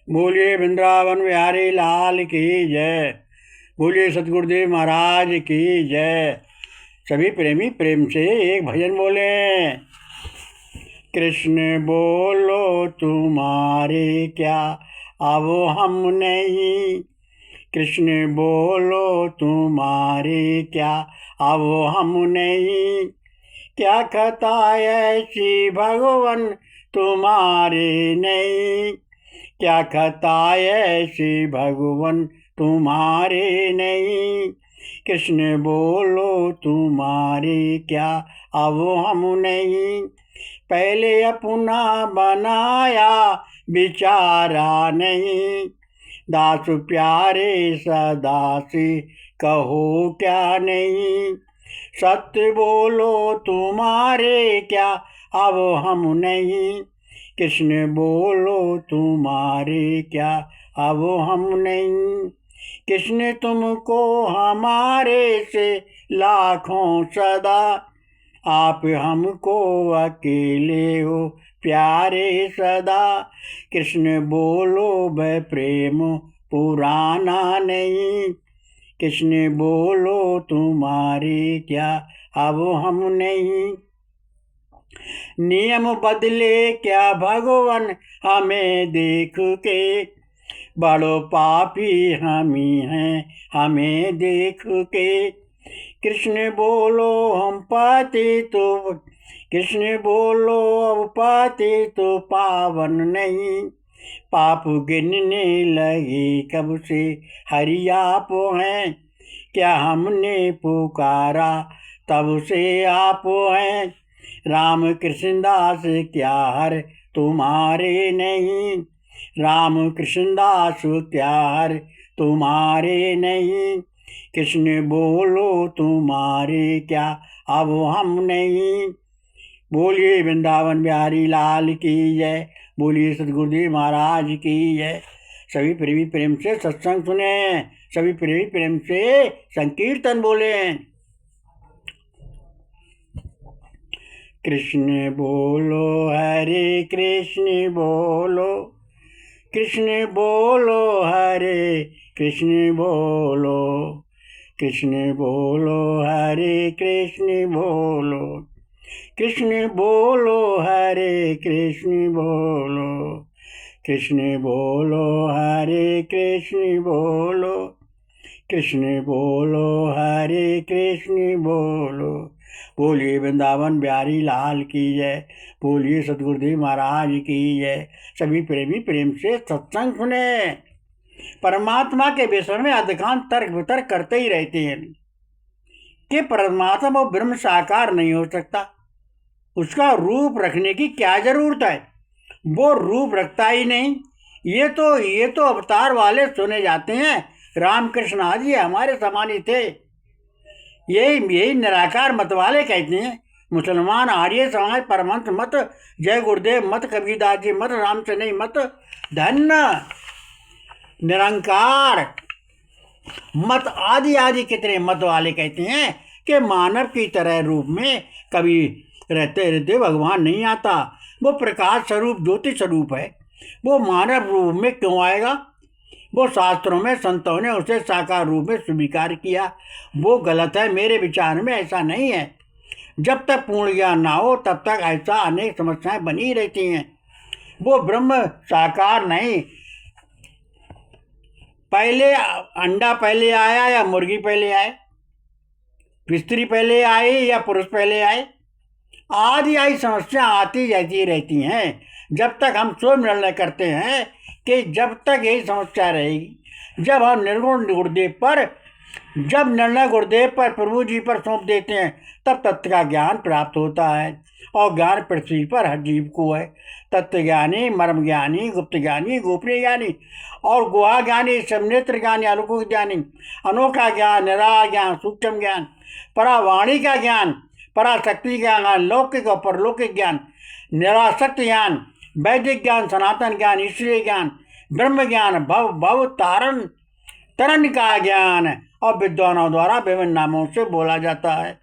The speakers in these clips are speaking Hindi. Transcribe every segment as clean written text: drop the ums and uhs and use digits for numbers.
बोलिए वृंदावन बिहारी लाल की जय। बोलिए सतगुरुदेव महाराज की जय। सभी प्रेमी प्रेम से एक भजन बोले। कृष्ण बोलो तुम्हारे क्या अब हम नहीं, कृष्ण बोलो तुम्हारे क्या अब हम नहीं। क्या खता ऐसी भगवन तुम्हारे नहीं, क्या खता ऐसी भगवन तुम्हारे नहीं। कृष्ण बोलो तुम्हारे क्या अब हम नहीं। पहले अपना बनाया बिचारा नहीं, दास प्यारे सदा से कहो क्या नहीं। सत्य बोलो तुम्हारे क्या अब हम नहीं, कृष्ण बोलो तुम्हारे क्या अब हम नहीं। कृष्ण तुमको हमारे से लाखों सदा, आप हमको अकेले हो प्यारे सदा। कृष्ण बोलो वह प्रेम पुराना नहीं, कृष्ण बोलो तुम्हारे क्या अब हम नहीं। नियम बदले क्या भगवान हमें देख के, बड़ो पापी हम ही हैं हमें देख के। कृष्ण बोलो हम पाते तो, कृष्ण बोलो अब पाते तो पावन नहीं। पाप गिनने लगे कब से हरि आप हैं, क्या हमने पुकारा तब से आप हैं। राम कृष्णदास क्या हर तुम्हारे नहीं, राम कृष्णदास क्या हर तुम्हारे नहीं। कृष्ण बोलो तुम्हारे क्या अब हम नहीं। बोलिए वृंदावन बिहारी लाल की जय। बोलिए सतगुरुदेव महाराज की जय। सभी प्रेमी प्रेम से सत्संग सुने, सभी प्रेमी प्रेम से संकीर्तन बोले। कृष्ण बोलो हरे कृष्ण बोलो, कृष्ण बोलो हरे कृष्ण बोलो, कृष्ण बोलो हरे कृष्ण बोलो, कृष्ण बोलो हरे कृष्ण बोलो, कृष्ण बोलो हरे कृष्ण बोलो, कृष्ण बोलो हरे कृष्ण बोलो। बोलिए वृंदावन बिहारी लाल की जय। बोलिए सतगुरुदेव महाराज की जय। सभी प्रेमी प्रेम से सत्संग सुने। परमात्मा के विषय में अधिकांश तर्क वितर्क करते ही रहते हैं कि परमात्मा वो ब्रह्म साकार नहीं हो सकता, उसका रूप रखने की क्या जरूरत है, वो रूप रखता ही नहीं। ये तो अवतार वाले सुने जाते हैं। रामकृष्ण आदि हमारे समान ही थे। यही निराकार मत वाले कहते हैं। मुसलमान, आर्य समाज, परमहंस मत, जय गुरुदेव मत, कबीरदास जी मत, रामचंद्र मत, धन्य निरंकार मत आदि आदि कितने मत वाले कहते हैं कि मानव की तरह रूप में कभी रहते रहते भगवान नहीं आता। वो प्रकाश स्वरूप ज्योति स्वरूप है, वो मानव रूप में क्यों आएगा। वो शास्त्रों में संतों ने उसे साकार रूप में स्वीकार किया, वो गलत है। मेरे विचार में ऐसा नहीं है। जब तक पूर्ण ज्ञान ना हो तब तक ऐसा अनेक समस्याएं बनी रहती हैं। वो ब्रह्म साकार नहीं। पहले अंडा पहले आया या मुर्गी पहले आए, स्त्री पहले आई या पुरुष पहले आए, आदि आई समस्या आती जाती रहती हैं। जब तक हम स्वयं निर्णय करते हैं कि जब तक यही समस्या रहेगी, जब हम निर्गुण गुरुदेव पर, जब निर्णय गुरुदेव पर, प्रभु जी पर सौंप देते हैं, तब तत्व का ज्ञान प्राप्त होता है। और ज्ञान पृथ्वी पर हर जीव को है। तत्व ज्ञानी, मर्म ज्ञानी, गुप्त ज्ञानी, गोपनीय ज्ञानी और गुहा ज्ञानी, समनेत्र ज्ञानी, अलौकिक ज्ञानी, अनोखा ज्ञान, निराला ज्ञान, सूक्ष्म ज्ञान, परावाणी का ज्ञान, पराशक्ति ज्ञान, लौकिक और परलौकिक ज्ञान, निरासक्त ज्ञान, वैदिक ज्ञान, सनातन ज्ञान, ईश्वरीय ज्ञान, ब्रह्म ज्ञान, भव भव तारण तरन का ज्ञान और विद्वानों द्वारा विभिन्न नामों से बोला जाता है।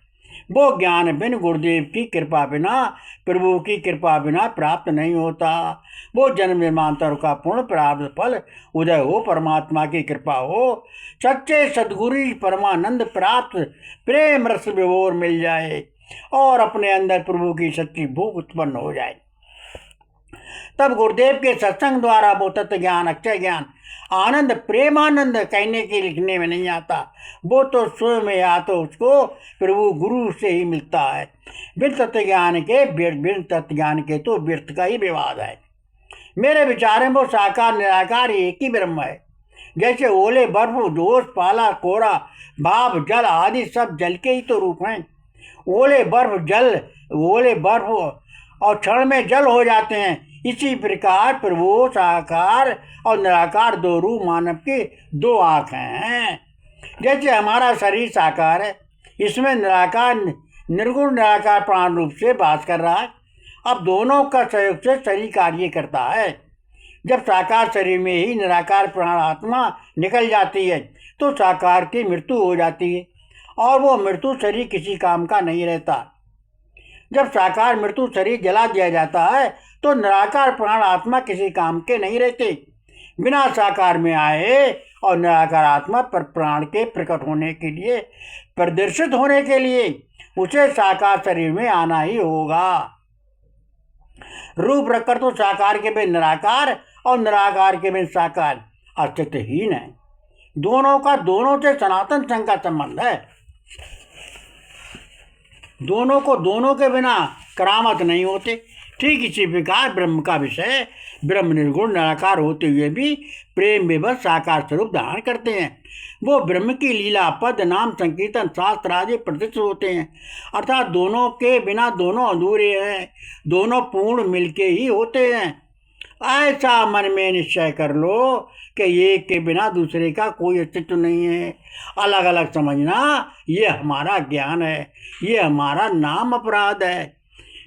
वो ज्ञान बिन गुरुदेव की कृपा बिना, प्रभु की कृपा बिना प्राप्त नहीं होता। वो जन्म जन्मांतर का पूर्ण प्राप्त फल उदय हो, परमात्मा की कृपा हो, सच्चे सदगुरु परमानंद प्राप्त प्रेम रस विभोर मिल जाए और अपने अंदर प्रभु की सच्ची भूख उत्पन्न हो जाए। तब गुरुदेव के सत्संग द्वारा वो तत्व ज्ञान, अक्षय ज्ञान, आनंद, प्रेमानंद कहने के लिखने में नहीं आता, वो तो स्वयं में या तो उसको प्रभु गुरु से ही मिलता है। बिन तत्व ज्ञान के तो व्यर्थ का ही विवाद है। मेरे विचार में वो साकार निराकार एक ही ब्रह्म है। जैसे ओले, बर्फ, जोश, पाला, कोरा, भाप, जल आदि सब जल के ही तो रूप हैं। ओले बर्फ और क्षण में जल हो जाते हैं। इसी प्रकार प्रभु साकार और निराकार दो रूप मानव की दो आँखें हैं। जैसे हमारा शरीर साकार है, इसमें निर्गुण निराकार प्राण रूप से वास कर रहा है। अब दोनों का सहयोग से शरीर कार्य करता है। जब साकार शरीर में ही निराकार प्राण आत्मा निकल जाती है तो साकार की मृत्यु हो जाती है और वो मृत्यु शरीर किसी काम का नहीं रहता। जब साकार मृत्यु शरीर जला दिया जाता है तो निराकार प्राण आत्मा किसी काम के नहीं रहते। बिना साकार में आए और निराकार आत्मा पर प्राण के प्रकट होने के लिए, प्रदर्शित होने के लिए उसे साकार शरीर में आना ही होगा। रूप रखकर तो साकार के बिन निराकार और निराकार के बिन साकार अस्तित्वहीन है। दोनों का दोनों से सनातन संघ का संबंध है। दोनों को दोनों के बिना करामत नहीं होते। ठीक इसी प्रकार ब्रह्म का विषय ब्रह्म निर्गुण निराकार होते हुए भी प्रेम विवश साकार स्वरूप धारण करते हैं। वो ब्रह्म की लीला, पद, नाम, संकीर्तन, शास्त्र आदि प्रतिष्ठित होते हैं। अर्थात दोनों के बिना दोनों अधूरे हैं, दोनों पूर्ण मिलके ही होते हैं। ऐसा मन में निश्चय कर लो कि एक के बिना दूसरे का कोई अस्तित्व नहीं है। अलग अलग समझना ये हमारा ज्ञान है, ये हमारा नाम अपराध है।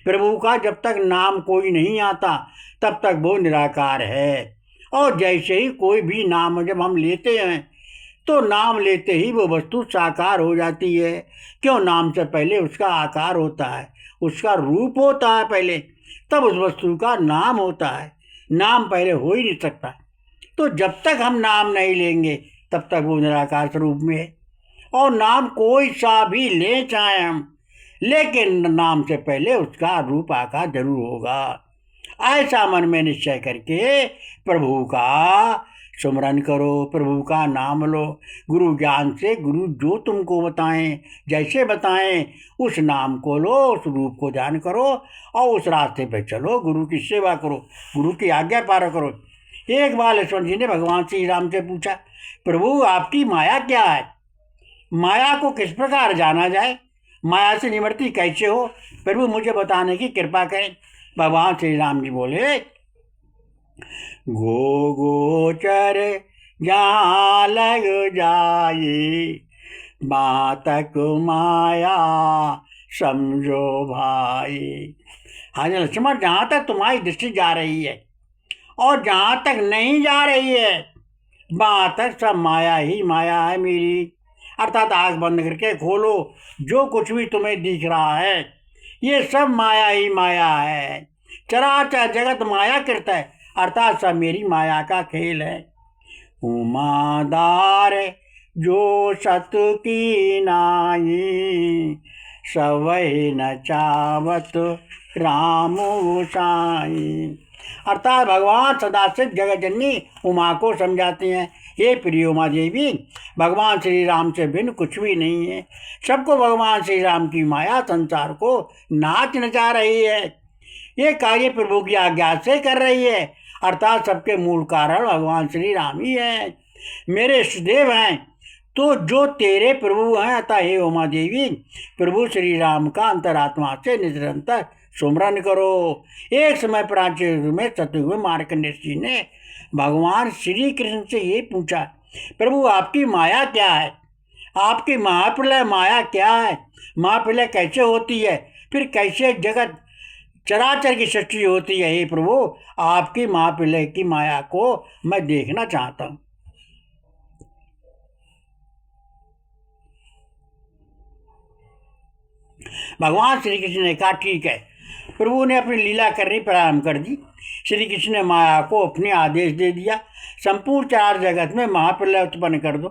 प्रभु का जब तक नाम कोई नहीं आता तब तक वो निराकार है। और जैसे ही कोई भी नाम जब हम लेते हैं तो नाम लेते ही वो वस्तु साकार हो जाती है। क्यों? नाम से पहले उसका आकार होता है, उसका रूप होता है पहले, तब उस वस्तु का नाम होता है। नाम पहले हो ही नहीं सकता। तो जब तक हम नाम नहीं लेंगे तब तक वो निराकार स्वरूप में है। और नाम कोई सा भी ले चाहे हम, लेकिन नाम से पहले उसका रूप आकार जरूर होगा। ऐसा मन में निश्चय करके प्रभु का सुमरन करो, प्रभु का नाम लो। गुरु ज्ञान से गुरु जो तुमको बताएं, जैसे बताएं उस नाम को लो, उस रूप को ध्यान करो और उस रास्ते पे चलो। गुरु की सेवा करो, गुरु की आज्ञा पालन करो। एक बार लक्ष्मण जी ने भगवान श्री राम से पूछा, प्रभु आपकी माया क्या है? माया को किस प्रकार जाना जाए? माया से निवृत्ति कैसे हो? प्रभु मुझे बताने की कृपा करें। भगवान श्री राम जी बोले, गोचर जहाँ लग जाए, बातक माया समझो भाई। हाँ लक्ष्मण, जहाँ तक तुम्हारी दृष्टि जा रही है और जहाँ तक नहीं जा रही है, वहाँ तक सब माया ही माया है मेरी। अर्थात आँख बंद करके खोलो, जो कुछ भी तुम्हें दिख रहा है ये सब माया ही माया है। चराचर जगत माया करता है, अर्थात सब मेरी माया का खेल है। उमादार जो सत की नाई, सवै न चावत राम साई। अर्थात भगवान सदाशिव जगत जननी उमा को समझाते हैं, हे प्रिय उमा देवी, भगवान श्री राम से भिन्न कुछ भी नहीं है। सबको भगवान श्री राम की माया संसार को नाच नचा रही है। ये कार्य प्रभु की आज्ञा से कर रही है। अर्थात सबके मूल कारण भगवान श्री राम ही है, मेरे इष्टदेव हैं। तो जो तेरे प्रभु हैं, अतः हे उमा देवी, प्रभु श्री राम का अंतरात्मा से निरंतर सुमरन करो। एक समय प्राचीन में सतयुग मार्कंडेय जी ने भगवान श्री कृष्ण से ये पूछा, प्रभु आपकी माया क्या है? आपकी महाप्रलय माया क्या है? महाप्रलय कैसे होती है? फिर कैसे जगत चराचर की सृष्टि होती है? हे प्रभु, आपकी महाप्रलय की माया को मैं देखना चाहता हूँ। भगवान श्री कृष्ण ने कहा ठीक है। प्रभु ने अपनी लीला करनी प्रारंभ कर दी। श्री कृष्ण ने माया को अपने आदेश दे दिया, संपूर्ण चार जगत में महाप्रलय उत्पन्न कर दो।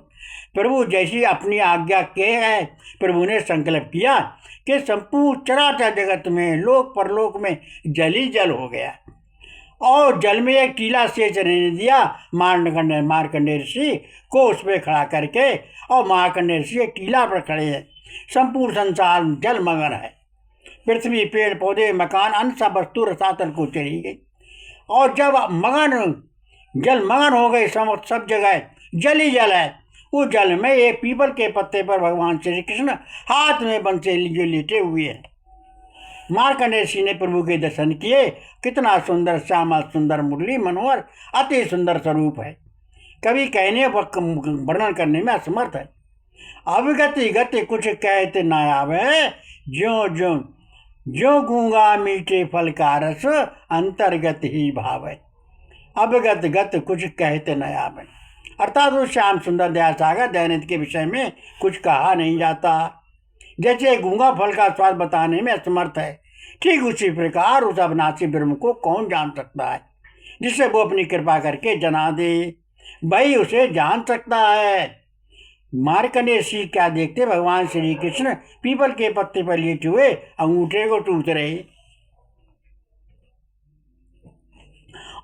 प्रभु जैसी अपनी आज्ञा के है, प्रभु ने संकल्प किया कि संपूर्ण चराचर जगत में लोक परलोक में जल ही जल हो गया। और जल में एक टीला सेच रहने दिया। मार्कंडेय ऋषि को उस पर खड़ा करके, और मार्कंडेय ऋषि एक टीला पर खड़े हैं। संपूर्ण संसार जल मगन है। पृथ्वी, पेड़ पौधे, मकान, अन्य सब वस्तु रसातल को चली गई। और जब जल मगन हो गए, सब जगह जल ही जल है। उस जल में एक पीपल के पत्ते पर भगवान श्री कृष्ण हाथ में बंसी लिए लेटे हुए हैं। मार्कंडेय ऋषि ने प्रभु के दर्शन किए। कितना सुंदर श्यामा, सुंदर मुरली मनोहर, अति सुंदर स्वरूप है। कभी कहने वर्णन करने में असमर्थ है। अवगति गति कुछ कहते न आवे, ज्यो ज्यो ज्यो गूंगा मीठे फल का रस, अंतर्गत ही भाव है। अवगत गत कुछ कहते न आवे, अर्थात उस श्याम सुंदर दया सागर दयानिधि के विषय में कुछ कहा नहीं जाता। जैसे गूंगा फल का स्वाद बताने में असमर्थ है, ठीक उसी प्रकार उस अविनाशी ब्रह्म को कौन जान सकता है। जिससे वो अपनी कृपा करके जना दे, वही उसे जान सकता है। मार्कंडेय ऋषि क्या देखते, भगवान श्री कृष्ण पीपल के पत्ते पर लेटे हुए अंगूठे को टूट रहे।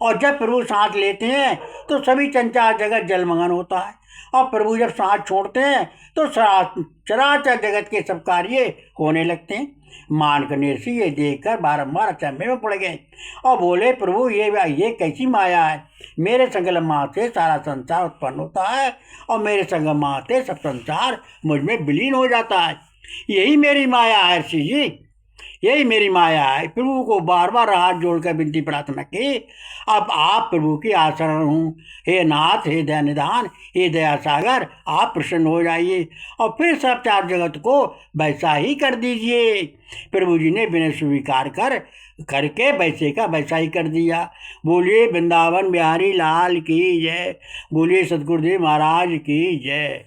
और जब प्रभु सांस लेते हैं तो सभी चंचल जगत जलमग्न होता है, और प्रभु जब सांस छोड़ते हैं तो चराचर जगत के सब कार्य होने लगते हैं। मार्कंडेय ऋषि ये देखकर बारंबार अचंभे में पड़ गए और बोले, प्रभु ये कैसी माया है। मेरे संकल्प मात्र से सारा संसार उत्पन्न होता है, और मेरे संकल्प मात्र से सब संसार मुझ में विलीन हो जाता है। यही मेरी माया है ऋषि जी, यही मेरी माया है। प्रभु को बार बार हाथ जोड़कर विनती प्रार्थना की, अब आप प्रभु की आशरण हूँ। हे नाथ, हे दयानिधान, हे दया सागर, आप प्रसन्न हो जाइए और फिर सब चार जगत को वैसा ही कर दीजिए। प्रभु जी ने विनय स्वीकार करके वैसे का वैसा ही कर दिया। बोलिए वृंदावन बिहारी लाल की जय, बोलिए सतगुरुदेव महाराज की जय।